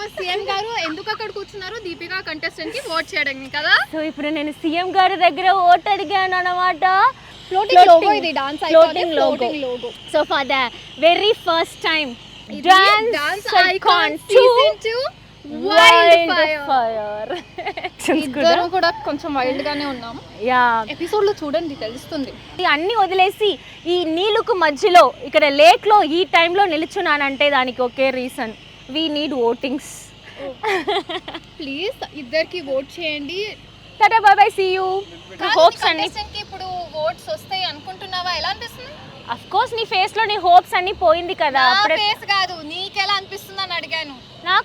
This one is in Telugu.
బికాజ్ సీఎం గారు ఎందుకు అక్కడ కూర్చున్నారు దీపిక కంటెస్టెంట్ కి ఓట్ చేయడానికి కదా. సో ఇప్పుడు నేను సీఎం గారి దగ్గర ఓట్ అడిగాను అన్నమాట. ఫ్లోటింగ్ లోగో ఇది dance icon logo. So for the very first time dance icon season 2 wild fire. ఇద్దరు కూడా కొంచెం వైల్డ్ గానే ఉన్నాం. యా ఎపిసోడ్ లో చూడండి తెలుస్తుంది. అన్ని వదిలేసి ఈ నీళ్ళకు మధ్యలో ఇక్కడ లేక్ లో ఈ టైంలో నిలుచున్నానంటే దానికి ఒకే reason, we need votings. Please ఇద్దరికి ఓట్ చేయండి. Ta-ta bye bye, see you. Hopes అన్ని ఇప్పుడు ఓట్స్ వస్తాయి అనుకుంటున్నావా? ఎలా అనిపిస్తుంది? అఫ్ కోర్స్ నీ ఫేస్ లో నీ హోప్స్ అన్ని పోయింది కదా. ఫేస్ కాదు, నీకెలా అనిపిస్తుంది అని అడిగాను. నాకు